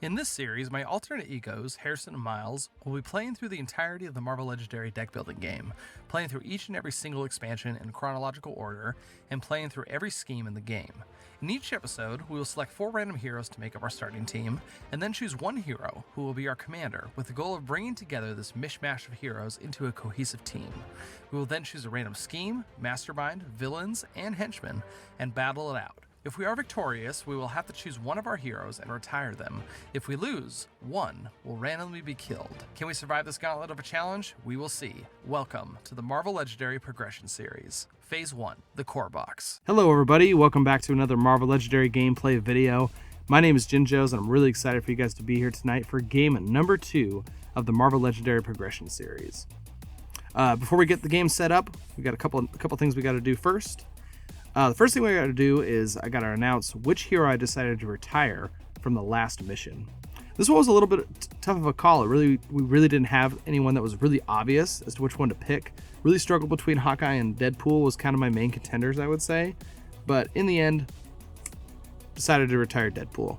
In this series, my alternate egos, Harrison and Miles, will be playing through the entirety of the Marvel Legendary deck building game, playing through each and every single expansion in chronological order, and playing through every scheme in the game. In each episode, we will select 4 random heroes to make up our starting team, and then choose one hero who will be our commander, with the goal of bringing together this mishmash of heroes into a cohesive team. We will then choose a random scheme, mastermind, villains, and henchmen, and battle it out. If we are victorious, we will have to choose one of our heroes and retire them. If we lose, one will randomly be killed. Can we survive this gauntlet of a challenge? We will see. Welcome to the Marvel Legendary Progression Series. Phase 1, the Core Box. Hello everybody, welcome back to another Marvel Legendary gameplay video. My name is Jinjos and I'm really excited for you guys to be here tonight for game number 2 of the Marvel Legendary Progression Series. Before we get the game set up, we got a couple things we got to do first. The first thing we got to do is I got to announce which hero I decided to retire from the last mission. This one was a little bit tough of a call. We really didn't have anyone that was really obvious as to which one to pick. Really struggled between Hawkeye and Deadpool was kind of my main contenders, I would say. But in the end, decided to retire Deadpool.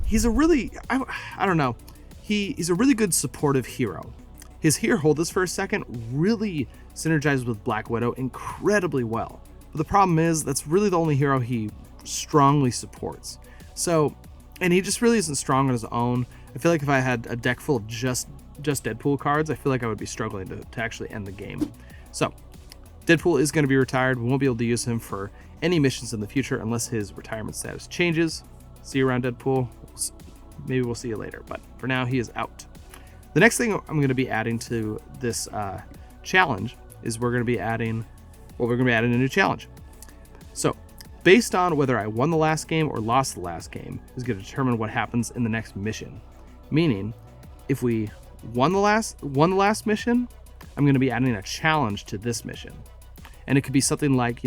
He's a really, I don't know. He's a really good supportive hero. His here, hold this for a second, really synergizes with Black Widow incredibly well. But the problem is that's really the only hero he strongly supports. So, and he just really isn't strong on his own. I feel like if I had a deck full of just Deadpool cards, I feel like I would be struggling to actually end the game. So, Deadpool is going to be retired. We won't be able to use him for any missions in the future unless his retirement status changes. See you around, Deadpool. Maybe we'll see you later, but for now, he is out. The next thing I'm going to be adding to this challenge is we're going to be adding a new challenge. So, based on whether I won the last game or lost the last game is going to determine what happens in the next mission. Meaning, if we won the last mission, I'm going to be adding a challenge to this mission. And it could be something like,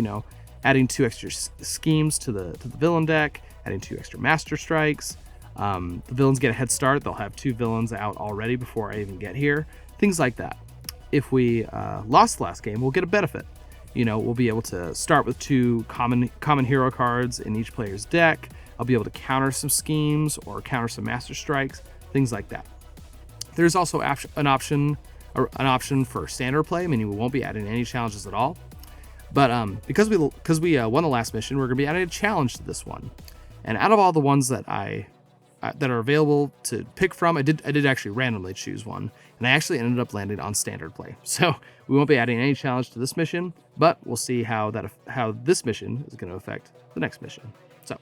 adding 2 extra schemes to the villain deck, adding 2 extra master strikes. The villains get a head start. They'll have 2 villains out already before I even get here. Things like that. If we lost the last game, we'll get a benefit. We'll be able to start with 2 common hero cards in each player's deck. I'll be able to counter some schemes or counter some master strikes, things like that. There's also an option for standard play, meaning we won't be adding any challenges at all. But because we won the last mission, we're going to be adding a challenge to this one. And out of all the ones that that are available to pick from, I did actually randomly choose one, and I actually ended up landing on standard play. So we won't be adding any challenge to this mission, but we'll see how this mission is going to affect the next mission. So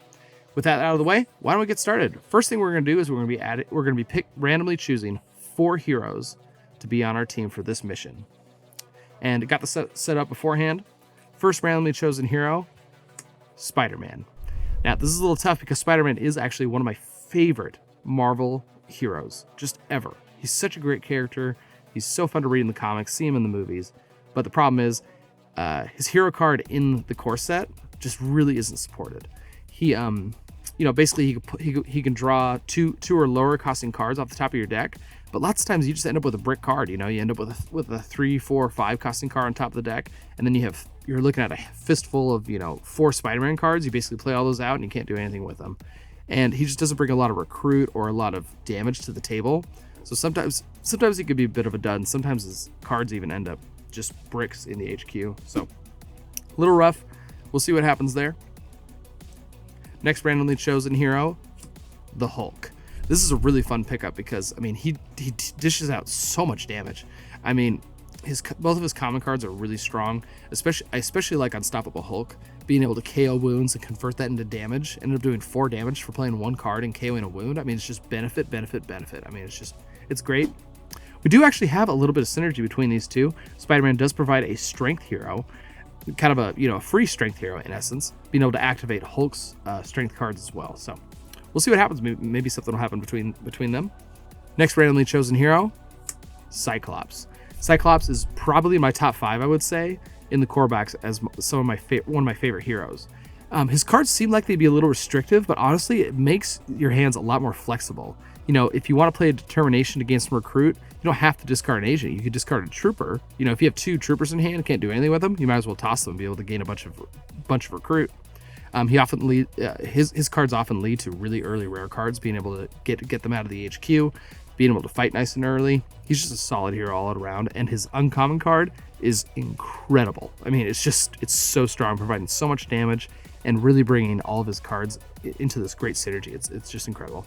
with that out of the way, why don't we get started? First thing we're going to do is we're going to be randomly choosing 4 heroes to be on our team for this mission, and got the set up beforehand. First randomly chosen hero, Spider-Man. Now this is a little tough because Spider-Man is actually one of my favorite Marvel heroes just ever. He's such a great character. He's so fun to read in the comics, see him in the movies. But the problem is his hero card in the core set just really isn't supported. He basically he can draw two or lower costing cards off the top of your deck, but lots of times you just end up with a brick card. You end up with a 3, 4, 5 costing card on top of the deck, and then you're looking at a fistful of 4 Spider-Man cards. You basically play all those out and you can't do anything with them. And he just doesn't bring a lot of recruit or a lot of damage to the table. So sometimes he could be a bit of a dud, and sometimes his cards even end up just bricks in the HQ. So a little rough. We'll see what happens there. Next randomly chosen hero, the Hulk. This is a really fun pickup because he dishes out so much damage. Both of his common cards are really strong, especially like Unstoppable Hulk, being able to KO wounds and convert that into damage. Ended up doing 4 damage for playing 1 card and KOing a wound. It's just benefit. It's great. We do actually have a little bit of synergy between these two. Spider-Man does provide a strength hero, kind of a free strength hero in essence, being able to activate Hulk's strength cards as well. So we'll see what happens. Maybe something will happen between them. Next randomly chosen hero, Cyclops. Cyclops is probably my top 5, I would say, in the core box as one of my favorite heroes. His cards seem like they'd be a little restrictive, but honestly, it makes your hands a lot more flexible. If you want to play a determination against some recruit, you don't have to discard an agent. You could discard a trooper. If you have 2 troopers in hand and can't do anything with them, you might as well toss them and be able to gain a bunch of recruit. He often his cards often lead to really early rare cards, being able to get them out of the HQ, being able to fight nice and early. He's just a solid hero all around, and his uncommon card is incredible. I mean, it's so strong, providing so much damage and really bringing all of his cards into this great synergy. It's just incredible.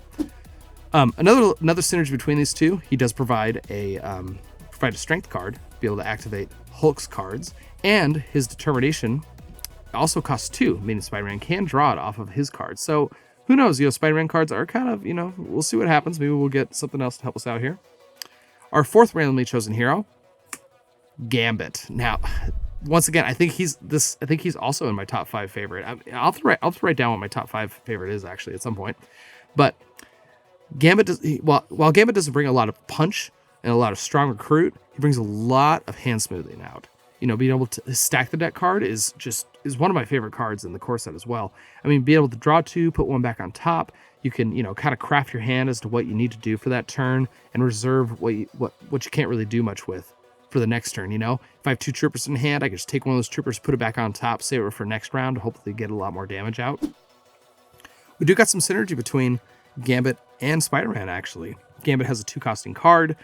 Another synergy between these two, he does provide a strength card, be able to activate Hulk's cards, and his determination also costs 2, meaning Spider-Man can draw it off of his cards. So who knows, Spider-Man cards are kind of, we'll see what happens. Maybe we'll get something else to help us out here. Our 4th randomly chosen hero, Gambit. Now, once again, I think he's also in my top 5 favorite. I'll have to write down what my top 5 favorite is actually at some point. But Gambit while Gambit doesn't bring a lot of punch and a lot of strong recruit, he brings a lot of hand smoothing out. Being able to stack the deck card is one of my favorite cards in the core set as well. I mean, being able to draw 2, put 1 back on top, you can, kind of craft your hand as to what you need to do for that turn and reserve what you can't really do much with for the next turn. If I have 2 troopers in hand, I can just take one of those troopers, put it back on top, save it for next round, hopefully get a lot more damage out. We do got some synergy between Gambit and Spider-Man, actually. Gambit has a 2-costing card.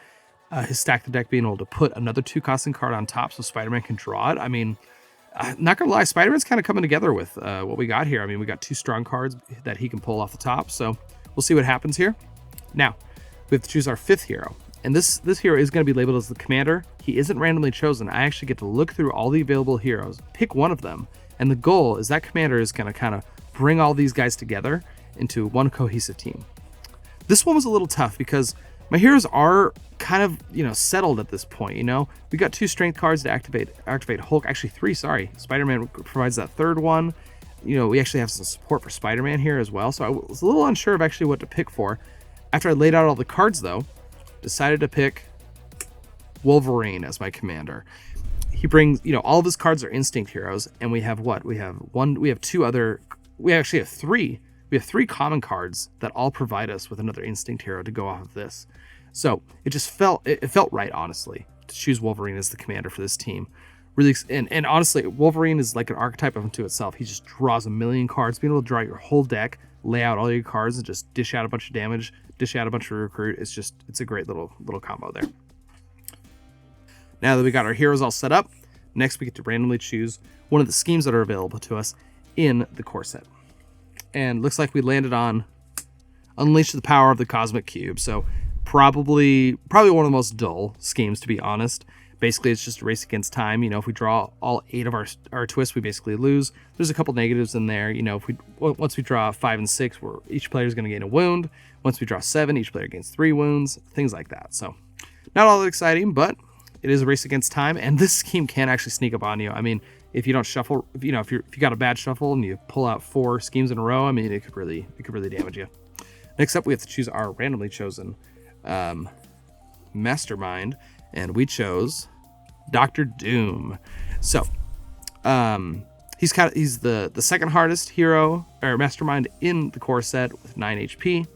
His stack the deck being able to put another 2-costing card on top so Spider-Man can draw it. I mean, not gonna lie, Spider-Man's kind of coming together with what we got here. I mean, we got 2 strong cards that he can pull off the top, so we'll see what happens here. Now, we have to choose our 5th hero, and this hero is going to be labeled as the commander. He isn't randomly chosen. I actually get to look through all the available heroes, pick one of them, and the goal is that commander is going to kind of bring all these guys together into one cohesive team. This one was a little tough because my heroes are kind of, settled at this point, We got 2 strength cards to activate Hulk. Actually 3, sorry. Spider-Man provides that 3rd one. We actually have some support for Spider-Man here as well. So I was a little unsure of actually what to pick for. After I laid out all the cards, though, decided to pick Wolverine as my commander. He brings, all of his cards are instinct heroes, and we have what? We have 3. We have 3 common cards that all provide us with another instinct hero to go off of this. So it felt right, honestly, to choose Wolverine as the commander for this team. Really, and honestly, Wolverine is like an archetype unto itself. He just draws a million cards. Being able to draw your whole deck, lay out all your cards, and just dish out a bunch of damage, dish out a bunch of recruit. It's a great little combo there. Now that we got our heroes all set up, next we get to randomly choose one of the schemes that are available to us in the core set. And looks like we landed on Unleash the Power of the Cosmic Cube. So probably one of the most dull schemes, to be honest. Basically, it's just a race against time. If we draw all 8 of our twists, we basically lose. There's a couple negatives in there. Once we draw 5 and 6, each player is going to gain a wound. Once we draw 7, each player gains 3 wounds, things like that. So not all that exciting, but it is a race against time, and this scheme can actually sneak up on you. I mean, if you don't shuffle, if you got a bad shuffle and you pull out 4 schemes in a row, I mean, it could really damage you. Next up, we have to choose our randomly chosen Mastermind, and we chose Dr. Doom. So, he's the second hardest hero or Mastermind in the core set with 9 HP.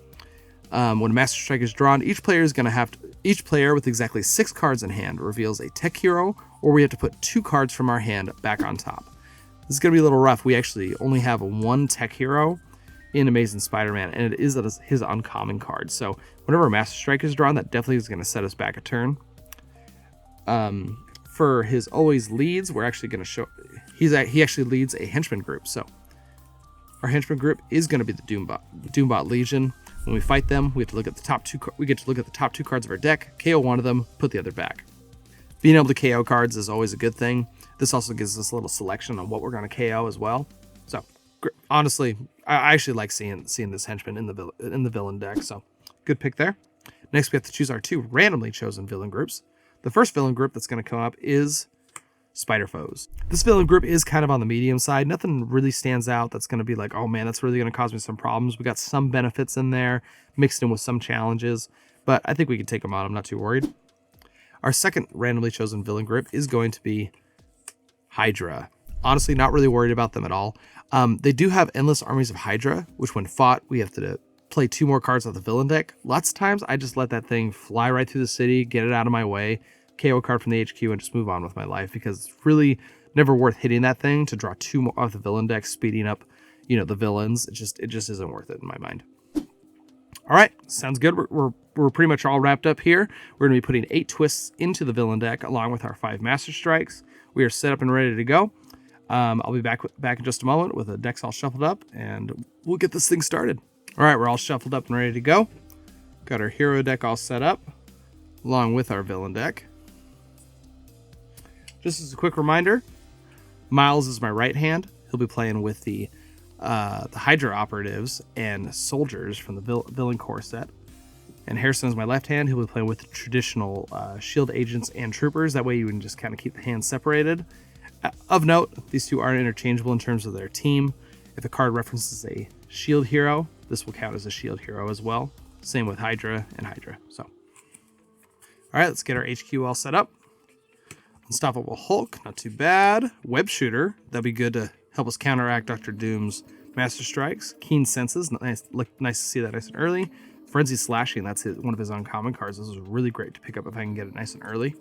When a Master Strike is drawn, each player with exactly 6 cards in hand reveals a tech hero, or we have to put 2 cards from our hand back on top. This is going to be a little rough. We actually only have 1 tech hero in Amazing Spider-Man, and it is his uncommon card. So whenever a Master Strike is drawn, that definitely is going to set us back a turn. For his always leads, we're actually going to show he actually leads a Henchman group. So our Henchman group is going to be the Doombot Legion. When we fight them, we get to look at the top 2 cards of our deck, KO one of them, put the other back. Being able to KO cards is always a good thing. This also gives us a little selection on what we're going to KO as well. So honestly, I actually like seeing this Henchman in the villain deck. So good pick there. Next, we have to choose our 2 randomly chosen villain groups. The first villain group that's going to come up is Spider Foes. This villain group is kind of on the medium side. Nothing really stands out that's going to be like, oh man, that's really going to cause me some problems. We got some benefits in there mixed in with some challenges, but I think we can take them on. I'm not too worried. Our second randomly chosen villain group is going to be Hydra. Honestly, not really worried about them at all. They do have endless armies of Hydra, which when fought, we have to play 2 more cards on the villain deck. Lots of times, I just let that thing fly right through the city, get it out of my way, KO a card from the HQ, and just move on with my life, because it's really never worth hitting that thing to draw 2 more off the villain deck, speeding up the villains. It just isn't worth it in my mind. All right, sounds good. We're pretty much all wrapped up here. We're going to be putting 8 twists into the villain deck along with our 5 Master Strikes. We are set up and ready to go. I'll be back in just a moment with the decks all shuffled up, and we'll get this thing started. All right, we're all shuffled up and ready to go. Got our hero deck all set up along with our villain deck. Just as a quick reminder, Miles is my right hand. He'll be playing with the Hydra operatives and soldiers from the villain core set. And Harrison is my left hand. He'll be playing with the traditional shield agents and troopers. That way you can just kind of keep the hands separated. Of note, these two aren't interchangeable in terms of their team. If a card references a shield hero, this will count as a shield hero as well. Same with Hydra and Hydra. So, all right, let's get our HQ all set up. Unstoppable Hulk, not too bad. Web Shooter, that'd be good to help us counteract Dr. Doom's Master Strikes. Keen Senses, nice to see that nice and early. Frenzy Slashing, that's one of his uncommon cards. This is really great to pick up if I can get it nice and early.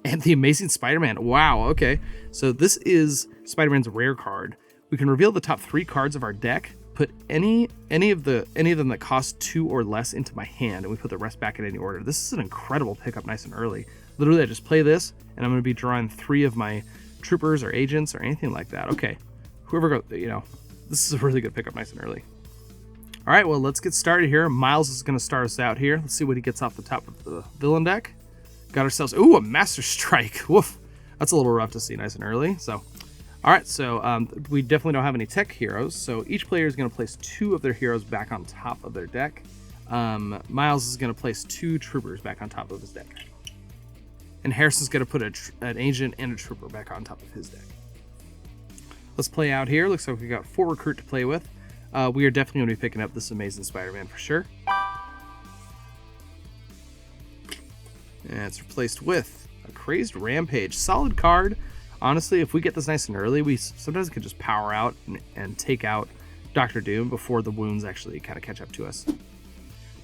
And the Amazing Spider-Man, wow, okay. So this is Spider-Man's rare card. We can reveal the top 3 cards of our deck, put any of them that cost 2 or less into my hand, and we put the rest back in any order. This is an incredible pickup nice and early. Literally, I just play this, and I'm going to be drawing 3 of my troopers or agents or anything like that. Okay, whoever goes, this is a really good pickup nice and early. All right, well, let's get started here. Miles is going to start us out here. Let's see what he gets off the top of the villain deck. Got ourselves, a Master Strike. Woof. That's a little rough to see nice and early. So, all right, so we definitely don't have any tech heroes. So each player is going to place 2 of their heroes back on top of their deck. Miles is going to place 2 troopers back on top of his deck. And Harrison's going to put an agent and a trooper back on top of his deck. Let's play out here. Looks like we got 4 recruit to play with. We are definitely going to be picking up this Amazing Spider-Man for sure. And it's replaced with a Crazed Rampage. Solid card. Honestly, if we get this nice and early, we sometimes can just power out and take out Dr. Doom before the wounds actually kind of catch up to us.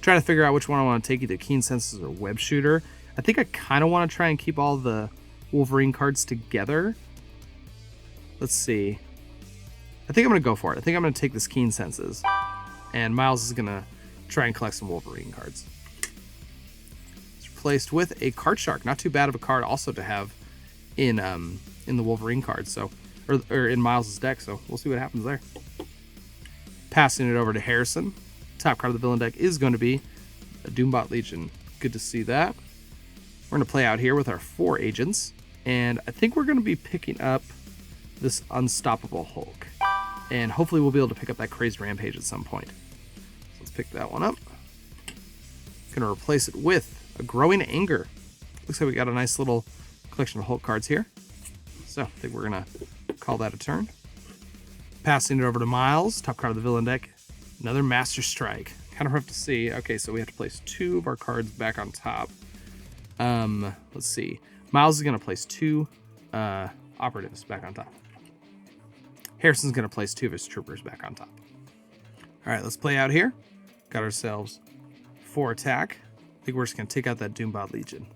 Trying to figure out which one I want to take, either Keen Senses or Web Shooter. I think I kind of want to try and keep all the Wolverine cards together. Let's see. I think I'm going to go for it. I think I'm going to take this Keen Senses. And Miles is going to try and collect some Wolverine cards. It's replaced with a Card Shark. Not too bad of a card also to have in the Wolverine cards. So, or in Miles' deck. So we'll see what happens there. Passing it over to Harrison. Top card of the villain deck is going to be a Doombot Legion. Good to see that. We're going to play out here with our 4 agents. And I think we're going to be picking up this Unstoppable Hulk. And hopefully we'll be able to pick up that Crazed Rampage at some point. So let's pick that one up. Going to replace it with a Growing Anger. Looks like we got a nice little collection of Hulk cards here. So I think we're going to call that a turn. Passing it over to Miles. Top card of the villain deck. Another Master Strike. Kind of rough to see. Okay, so we have to place 2 of our cards back on top. Let's see. Miles is going to place 2 operatives back on top. Harrison's going to place 2 of his troopers back on top. All right, let's play out here. Got ourselves 4 attack. I think we're just going to take out that Doombot Legion.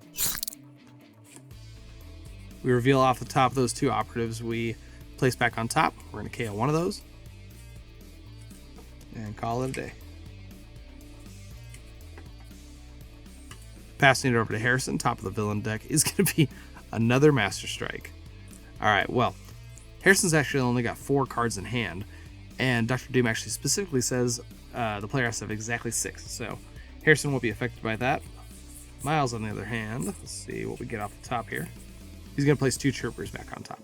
We reveal off the top those 2 operatives we place back on top. We're going to KO one of those. And call it a day. Passing it over to Harrison. Top of the villain deck is going to be another Master Strike. All right, well, Harrison's actually only got 4 cards in hand, and Dr. Doom actually specifically says the player has to have exactly 6, so Harrison won't be affected by that. Miles, on the other hand, let's see what we get off the top here. He's going to place 2 troopers back on top.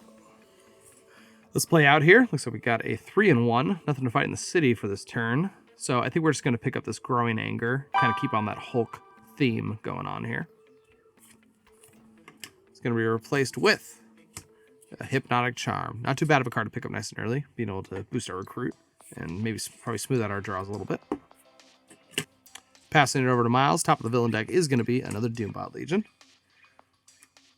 Let's play out here. Looks like we got a 3-1. Nothing to fight in the city for this turn, so I think we're just going to pick up this Growing Anger, kind of keep on that Hulk theme going on here. It's going to be replaced with a Hypnotic Charm. Not too bad of a card to pick up nice and early, being able to boost our recruit and maybe probably smooth out our draws a little bit. Passing it over to Miles. Top of the villain deck is going to be another Doombot Legion.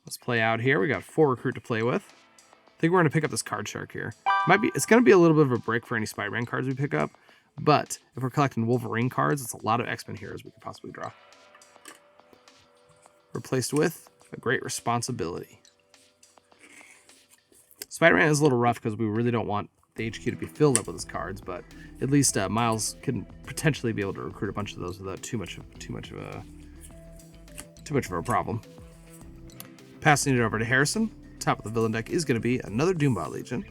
Let's play out here. We got 4 recruit to play with. I think we're going to pick up this Card Shark here. It's going to be a little bit of a break for any Spider-Man cards we pick up, but if we're collecting Wolverine cards, it's a lot of X-Men heroes we could possibly draw. Replaced with a Great Responsibility. Spider-Man is a little rough because we really don't want the HQ to be filled up with his cards, but at least Miles can potentially be able to recruit a bunch of those without too much of a problem. Passing it over to Harrison. Top of the villain deck is going to be another Doombot Legion.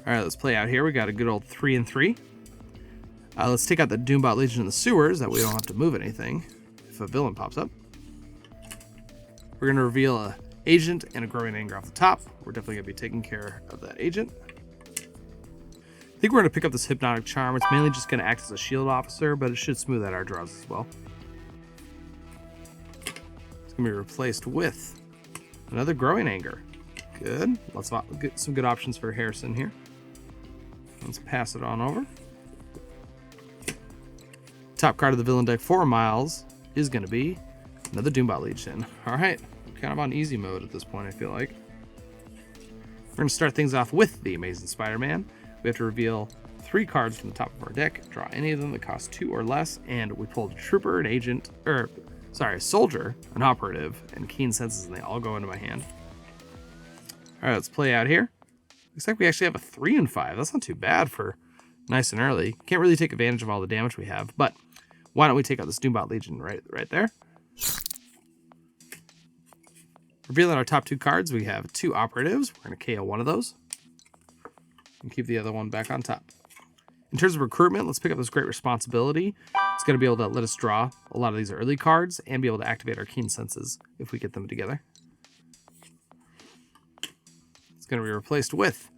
All right, let's play out here. We got a good old 3 and 3. Let's take out the Doombot Legion in the sewers. That way we don't have to move anything if a villain pops up. We're going to reveal a agent and a growing anger off the top. We're definitely going to be taking care of that agent. I think we're going to pick up this hypnotic charm. It's mainly just going to act as a shield officer, but it should smooth out our draws as well. It's going to be replaced with another growing anger. Good. Let's get some good options for Harrison here. Let's pass it on over. Top card of the villain deck for Miles is going to be another Doombot Legion. All right, kind of on easy mode at this point, I feel like. We're going to start things off with the Amazing Spider-Man. We have to reveal 3 cards from the top of our deck, draw any of them that cost 2 or less, and we pulled a trooper, an agent, a soldier, an operative, and keen senses, and they all go into my hand. All right, let's play out here. Looks like we actually have a 3 and 5. That's not too bad for nice and early. Can't really take advantage of all the damage we have, but why don't we take out this Doombot Legion right there? Revealing our top 2 cards, we have 2 operatives. We're going to KO one of those and keep the other one back on top. In terms of recruitment, let's pick up this Great Responsibility. It's going to be able to let us draw a lot of these early cards and be able to activate our keen senses if we get them together. It's going to be replaced with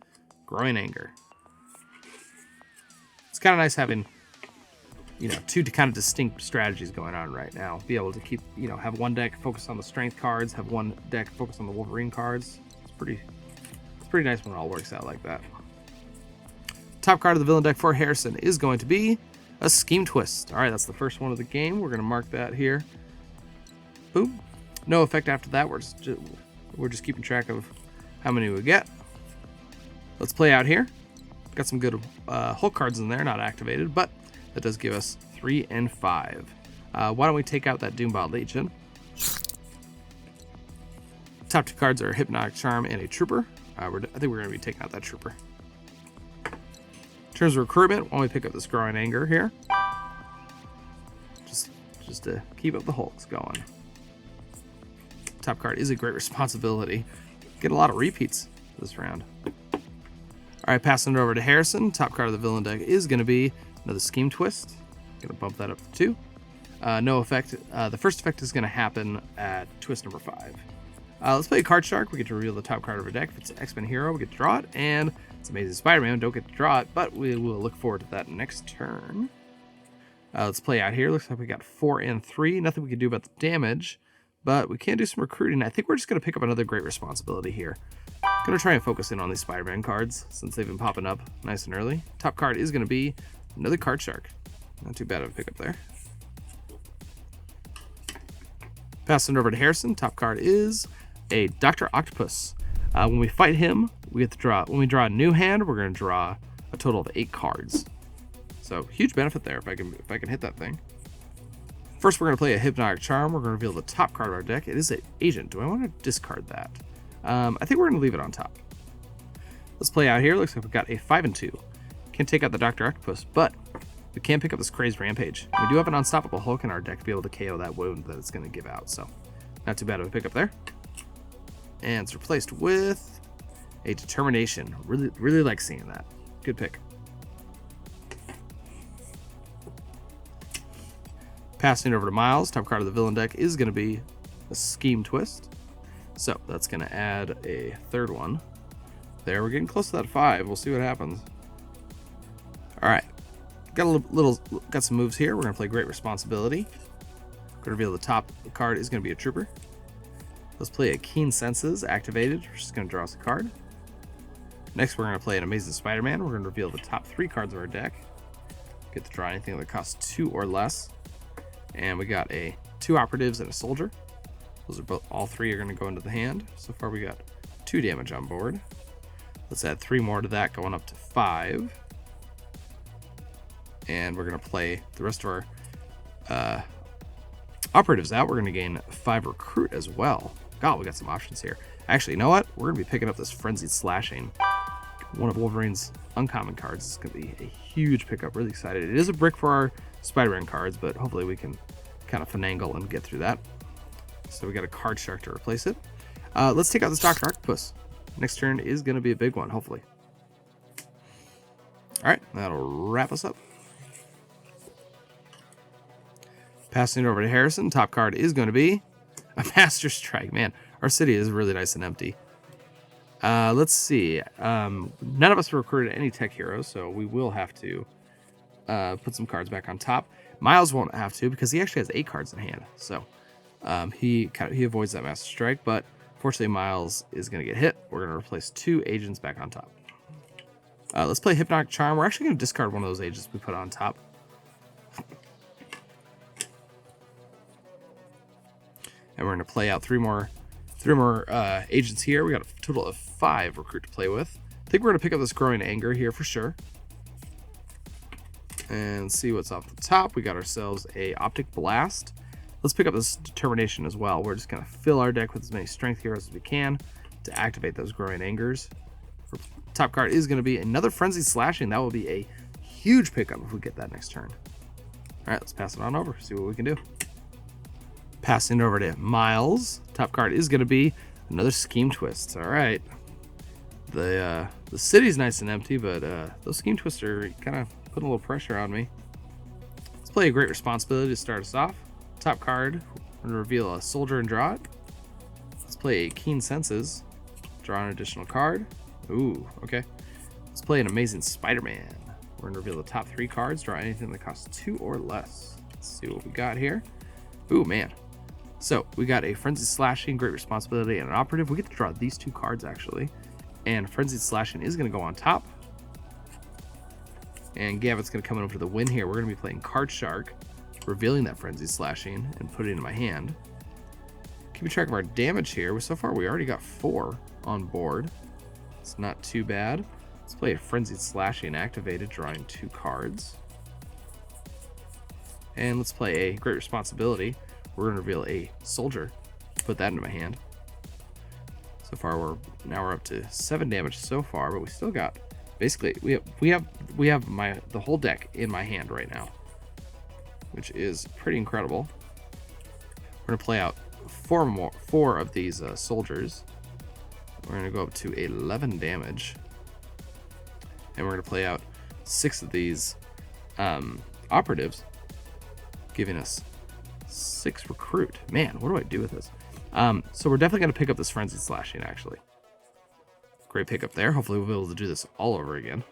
Growing Anger. It's kind of nice having, 2 kind of distinct strategies going on right now. Be able to keep, have one deck focus on the strength cards, have one deck focus on the Wolverine cards. It's pretty nice when it all works out like that. Top card of the villain deck for Harrison is going to be a Scheme Twist. All right, that's the first one of the game. We're going to mark that here. Boom. No effect after that. We're just keeping track of how many we get. Let's play out here. Got some good Hulk cards in there, not activated, but that does give us 3 and 5. Why don't we take out that Doombot Legion? Top 2 cards are a Hypnotic Charm and a Trooper. I think we're going to be taking out that Trooper. In terms of recruitment, why don't we pick up this Growing Anger here? Just to keep up the Hulks going. Top card is a Great Responsibility. Get a lot of repeats this round. All right, passing it over to Harrison. Top card of the villain deck is going to be another Scheme Twist. Going to bump that up to 2. No effect. The first effect is going to happen at twist number 5. Let's play a Card Shark. We get to reveal the top card of our deck. If it's an X-Men hero, we get to draw it. And it's Amazing Spider-Man. Don't get to draw it, but we will look forward to that next turn. Let's play out here. Looks like we got 4 and 3. Nothing we can do about the damage, but we can do some recruiting. I think we're just going to pick up another Great Responsibility here. Going to try and focus in on these Spider-Man cards since they've been popping up nice and early. Top card is going to be another Card Shark. Not too bad of a pickup there. Passing it over to Harrison. Top card is a Dr. Octopus. When we fight him, we get to draw. When we draw a new hand, we're going to draw a total of 8 cards. So huge benefit there if I can hit that thing. First, we're going to play a Hypnotic Charm. We're going to reveal the top card of our deck. It is an Agent. Do I want to discard that? I think we're going to leave it on top. Let's play out here. Looks like we've got a 5 and 2. Can't take out the Dr. Octopus, but we can pick up this Crazed Rampage. We do have an Unstoppable Hulk in our deck to be able to KO that wound that it's going to give out. So not too bad of a pickup there. And it's replaced with a Determination. Really like seeing that. Good pick. Passing it over to Miles. Top card of the villain deck is going to be a Scheme Twist. So that's going to add a 3rd one. There, we're getting close to that 5. We'll see what happens. All right. Got some moves here. We're going to play Great Responsibility. Going to reveal the top card is going to be a Trooper. Let's play a Keen Senses activated. We're just going to draw us a card. Next, we're going to play an Amazing Spider-Man. We're going to reveal the top 3 cards of our deck. Get to draw anything that costs 2 or less. And we got 2 operatives and a soldier. Those are all 3 are going to go into the hand. So far, we got 2 damage on board. Let's add 3 more to that, going up to 5. And we're going to play the rest of our operatives out. We're going to gain 5 recruit as well. God, we got some options here. Actually, you know what? We're going to be picking up this Frenzied Slashing. One of Wolverine's uncommon cards. It's going to be a huge pickup. Really excited. It is a brick for our Spider-Man cards, but hopefully we can kind of finagle and get through that. So we got a Card Shark to replace it. Let's take out this Dr. Octopus. Next turn is going to be a big one, hopefully. All right, that'll wrap us up. Passing it over to Harrison. Top card is going to be a Master Strike. Man, our city is really nice and empty. Let's see. None of us recruited any tech heroes, so we will have to put some cards back on top. Miles won't have to because he actually has 8 cards in hand. So he avoids that Master Strike, but fortunately Miles is going to get hit. We're going to replace 2 agents back on top. Let's play Hypnotic Charm. We're actually going to discard one of those agents we put on top. And we're going to play out three more agents here. We got a total of 5 recruit to play with. I think we're going to pick up this Growing Anger here for sure. And see what's off the top. We got ourselves a Optic Blast. Let's pick up this Determination as well. We're just going to fill our deck with as many Strength heroes as we can to activate those Growing Angers. Top card is going to be another Frenzied Slashing. That will be a huge pickup if we get that next turn. All right, let's pass it on over, see what we can do. Passing over to Miles. Top card is going to be another Scheme Twist. All right. The city's nice and empty, but those Scheme Twists are kind of putting a little pressure on me. Let's play a Great Responsibility to start us off. Top card, we're going to reveal a Soldier and draw it. Let's play a Keen Senses. Draw an additional card. Ooh, okay. Let's play an Amazing Spider-Man. We're going to reveal the top 3 cards. Draw anything that costs 2 or less. Let's see what we got here. Ooh, man. So we got a Frenzied Slashing, Great Responsibility, and an Operative. We get to draw these 2 cards, actually. And Frenzied Slashing is going to go on top. And Gambit's going to come in for the win here. We're going to be playing Card Shark, revealing that Frenzied Slashing, and putting it in my hand. Keeping track of our damage here. So far, we already got 4 on board. It's not too bad. Let's play a Frenzied Slashing activated, drawing 2 cards. And let's play a Great Responsibility. We're going to reveal a Soldier, put that into my hand. So far, we're up to 7 damage so far, but we still got basically we have the whole deck in my hand right now, which is pretty incredible. We're going to play out 4 of these soldiers. We're going to go up to 11 damage, and we're going to play out 6 of these operatives, giving us 6 recruit. Man, what do I do with this? So we're definitely going to pick up this Frenzied Slashing, actually. Great pickup there. Hopefully we'll be able to do this all over again.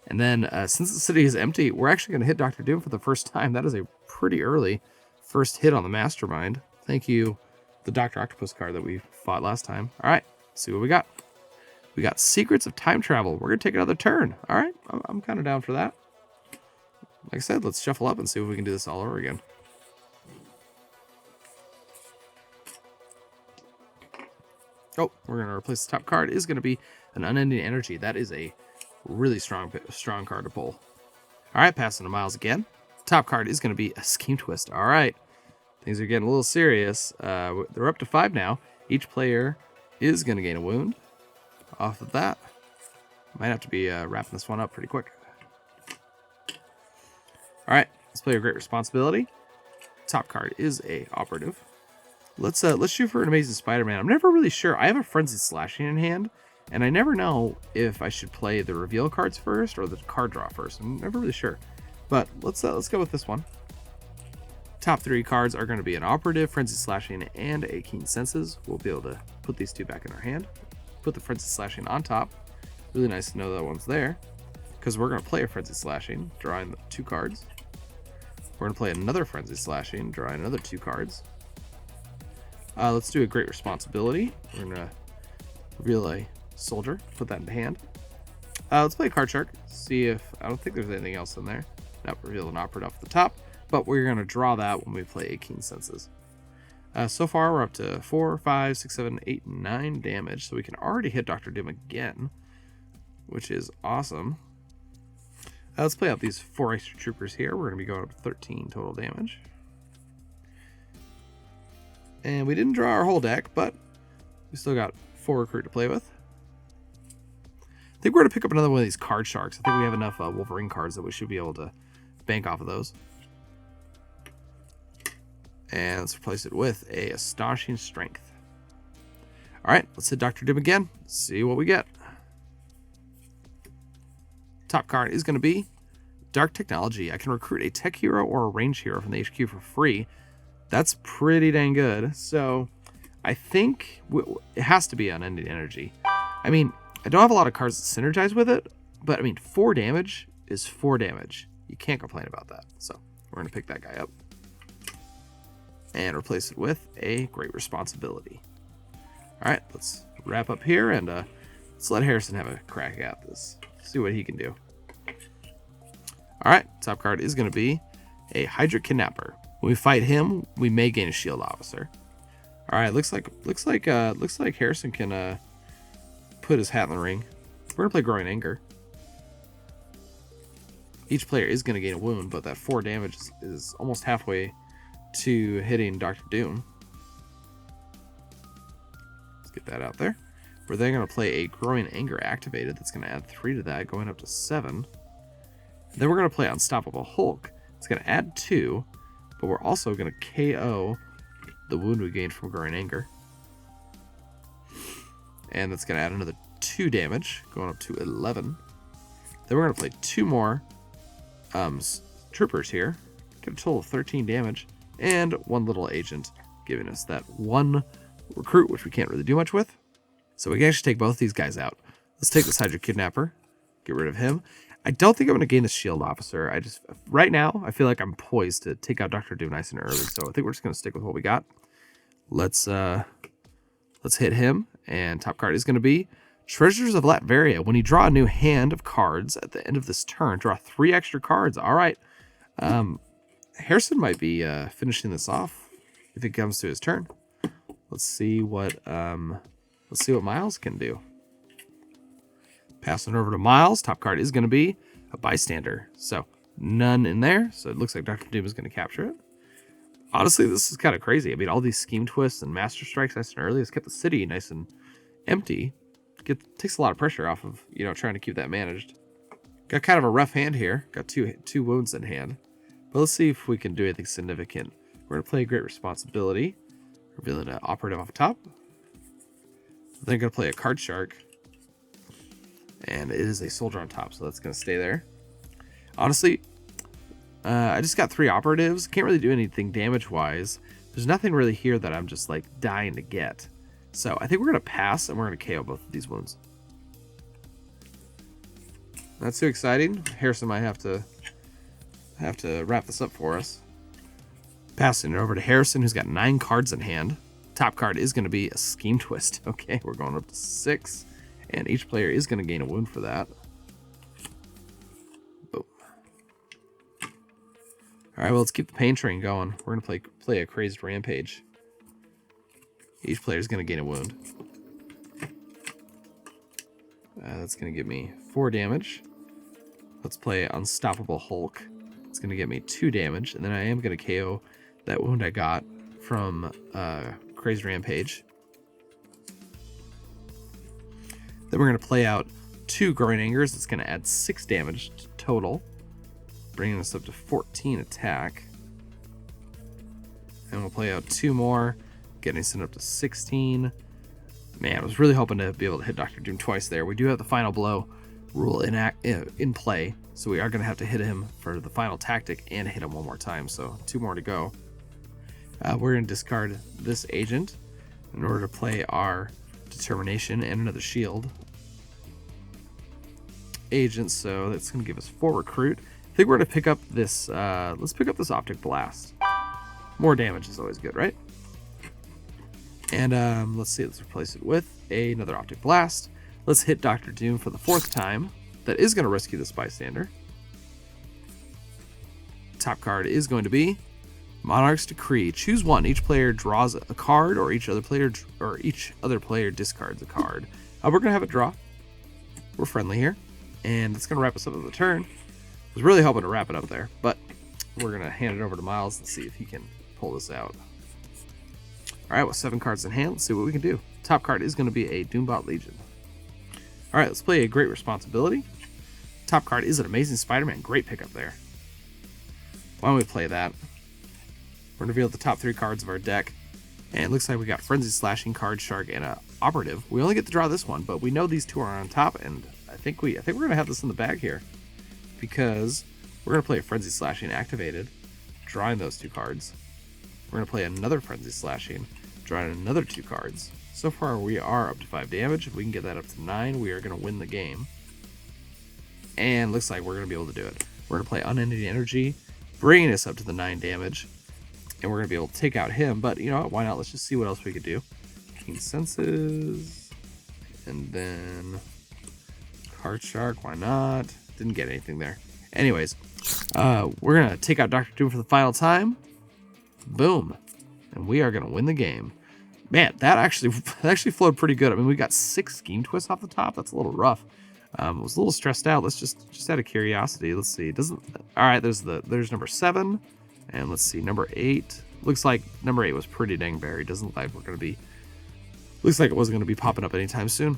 And then since the city is empty, we're actually going to hit Dr. Doom for the first time. That is a pretty early first hit on the Mastermind. Thank you, the Dr. Octopus card that we fought last time. All right, let's see what we got. We got Secrets of Time Travel. We're going to take another turn. All right, I'm kind of down for that. Like I said, let's shuffle up and see if we can do this all over again. Oh, we're going to replace the top card. Is going to be an Unending Energy. That is a really strong card to pull. All right, passing to Miles again. Top card is going to be a Scheme Twist. All right, things are getting a little serious. They're up to 5 now. Each player is going to gain a wound. Off of that, might have to be wrapping this one up pretty quick. All right, let's play a Great Responsibility. Top card is a Operative. Let's shoot for an Amazing Spider-Man. I'm never really sure. I have a Frenzied Slashing in hand, and I never know if I should play the reveal cards first or the card draw first. I'm never really sure. But let's go with this one. Top 3 cards are going to be an Operative, Frenzied Slashing, and a Keen Senses. We'll be able to put these 2 back in our hand. Put the Frenzied Slashing on top. Really nice to know that one's there, because we're going to play a Frenzied Slashing, drawing 2 cards. We're going to play another Frenzied Slashing, drawing another 2 cards. Let's do a Great Responsibility. We're going to reveal a Soldier, put that in hand. Let's play a Card Shark, see if, I don't think there's anything else in there. Nope, reveal an Operative off the top, but we're going to draw that when we play a Keen Senses. So far, we're up to 4, 5, 6, 7, 8, 9 damage, so we can already hit Dr. Doom again, which is awesome. Let's play out these 4 extra troopers here. We're going to be going up to 13 total damage. And we didn't draw our whole deck, but We still got 4 recruit to play with. I think we're going to pick up another one of these card sharks. I think we have enough Wolverine cards that we should be able to bank off of those. And let's replace it with a Astonishing Strength. All right, let's hit Dr. Doom again. See what we get. Top card is going to be Dark Technology. I can recruit a tech hero or a range hero from the HQ for free. That's pretty dang good. So I think it has to be unending energy. I mean, I don't have a lot of cards that synergize with it, but I mean, 4 damage is 4 damage. You can't complain about that. So we're going to pick that guy up and replace it with a Great Responsibility. All right, let's wrap up here and let's let Harrison have a crack at this. See what he can do. All right, top card is going to be a Hydra Kidnapper. When we fight him, we may gain a Shield Officer. All right, looks like Harrison can put his hat in the ring. We're gonna play Growing Anger. Each player is gonna gain a wound, but that 4 damage is almost halfway to hitting Dr. Doom. Let's get that out there. We're then gonna play a Growing Anger activated. That's gonna add 3 to that, going up to 7. Then we're gonna play Unstoppable Hulk. It's gonna add 2, but we're also gonna KO the wound we gained from Growing Anger. And that's going to add another 2 damage, going up to 11. Then we're going to play 2 more troopers here. Get a total of 13 damage. And 1 little agent, giving us that 1 recruit, which we can't really do much with. So we can actually take both these guys out. Let's take this Hydra Kidnapper. Get rid of him. I don't think I'm going to gain the Shield Officer. Right now, I feel like I'm poised to take out Dr. Doom nice and early. So I think we're just going to stick with what we got. Let's hit him. And top card is going to be Treasures of Latveria. When you draw a new hand of cards at the end of this turn, draw 3 extra cards. All right. Harrison might be finishing this off if it comes to his turn. Let's see what Miles can do. Passing over to Miles. Top card is going to be a Bystander. So none in there. So it looks like Dr. Doom is going to capture it. Honestly, this is kind of crazy. I mean, all these scheme twists and master strikes nice and early has kept the city nice and empty. Takes a lot of pressure off of, trying to keep that managed. Got kind of a rough hand here. Got two wounds in hand. But let's see if we can do anything significant. We're going to play Great Responsibility. Revealing an operative off the top. Then going to play a Card Shark. And it is a soldier on top, so that's going to stay there. Honestly, I just got 3 operatives. Can't really do anything damage-wise. There's nothing really here that I'm just like dying to get. So I think we're going to pass and we're going to KO both of these wounds. Not too exciting. Harrison might have to wrap this up for us. Passing it over to Harrison, who's got 9 cards in hand. Top card is going to be a Scheme Twist. Okay, we're going up to 6. And each player is going to gain a wound for that. Boom. Alright, well, let's keep the pain train going. We're going to play a Crazed Rampage. Each player is going to gain a wound. That's going to give me 4 damage. Let's play Unstoppable Hulk. It's going to give me 2 damage. And then I am going to KO that wound I got from Crazed Rampage. Then we're going to play out 2 Growing Angers. It's going to add 6 damage total, bringing us up to 14 attack. And we'll play out 2 more, getting us up to 16. Man, I was really hoping to be able to hit Dr. Doom twice there. We do have the Final Blow rule in play, so we are going to have to hit him for the final tactic and hit him one more time, so 2 more to go. We're going to discard this agent in order to play our Determination and another shield agent, so that's going to give us 4 recruit. I think we're going to pick up this let's pick up this Optic Blast. More damage is always good, right? And let's replace it with another Optic Blast. Let's hit Dr. Doom for the 4th time. That is going to rescue this Bystander. Top card is going to be Monarch's Decree. Choose one. Each player draws a card, or each other player discards a card. We're going to have it draw. We're friendly here. And that's going to wrap us up on the turn. I was really hoping to wrap it up there, but we're going to hand it over to Miles and see if he can pull this out. All right, with 7 cards in hand, let's see what we can do. Top card is going to be a Doombot Legion. All right, let's play a Great Responsibility. Top card is an Amazing Spider-Man. Great pickup there. Why don't we play that? We're going to reveal the top 3 cards of our deck. And it looks like we got Frenzy, Slashing, Card Shark, and a Operative. We only get to draw this one, but we know these 2 are on top, and I think we're going to have this in the bag here. Because we're going to play a Frenzy Slashing activated, drawing those 2 cards. We're going to play another Frenzy Slashing, drawing another 2 cards. So far, we are up to 5 damage. If we can get that up to 9, we are going to win the game. And looks like we're going to be able to do it. We're going to play Unending Energy, bringing us up to the 9 damage. And we're going to be able to take out him. But you know what? Why not? Let's just see what else we could do. Keen Senses. And then Card Shark. Why not? Didn't get anything there. Anyways, we're going to take out Dr. Doom for the final time. Boom. And we are going to win the game. Man, that actually flowed pretty good. I mean, we got 6 Scheme Twists off the top. That's a little rough. I was a little stressed out. Let's just out of curiosity. Let's see. All right, there's number 7. And let's see, number 8. Looks like number 8 was pretty dang buried. Doesn't look like looks like it wasn't going to be popping up anytime soon.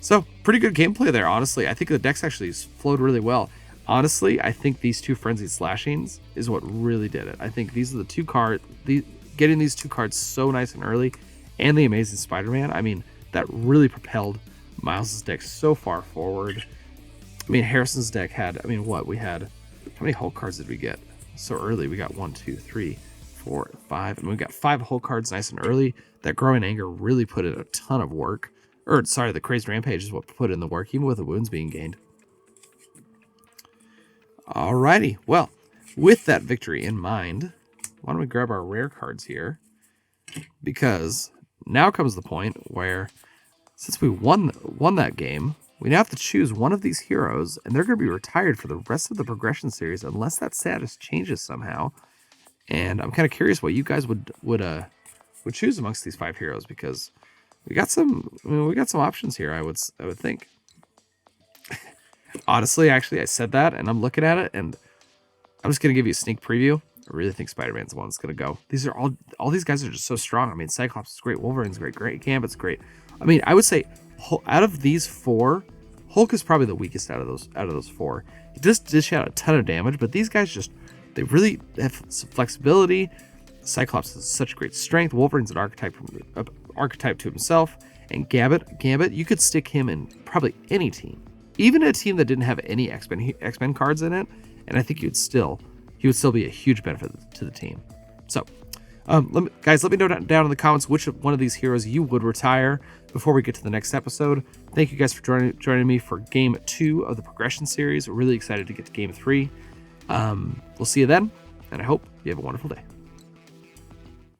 So, pretty good gameplay there, honestly. I think the decks actually flowed really well. Honestly, I think these 2 Frenzied Slashings is what really did it. I think these are the 2 cards, getting these 2 cards so nice and early, and the Amazing Spider-Man, I mean, that really propelled Miles' deck so far forward. I mean, Harrison's deck had, how many Hulk cards did we get so early? We got 1, 2, 3, 4, 5, and we got 5 Hulk cards nice and early. That Growing Anger really put in a ton of work. The Crazed Rampage is what put in the work, even with the wounds being gained. Alrighty, well, with that victory in mind, why don't we grab our rare cards here? Because now comes the point where, since we won that game, we now have to choose one of these heroes, and they're going to be retired for the rest of the progression series unless that status changes somehow. And I'm kind of curious what you guys would choose amongst these 5 heroes, because we got some options here. I would think. Honestly, actually, I said that, and I'm looking at it, and I'm just gonna give you a sneak preview. I really think Spider-Man's the one that's gonna go. These are all these guys are just so strong. I mean, Cyclops is great, Wolverine's great, Gambit's great. I mean, I would say out of these 4, Hulk is probably the weakest out of those 4. He just dish out a ton of damage, but these guys they really have some flexibility. Cyclops has such great strength. Wolverine's an archetype to himself, and Gambit, you could stick him in probably any team, even a team that didn't have any X-Men cards in it, and I think he would still be a huge benefit to the team. So, let me know down in the comments which one of these heroes you would retire before we get to the next episode. Thank you guys for joining me for Game 2 of the Progression Series. We're really excited to get to Game 3. We'll see you then, and I hope you have a wonderful day.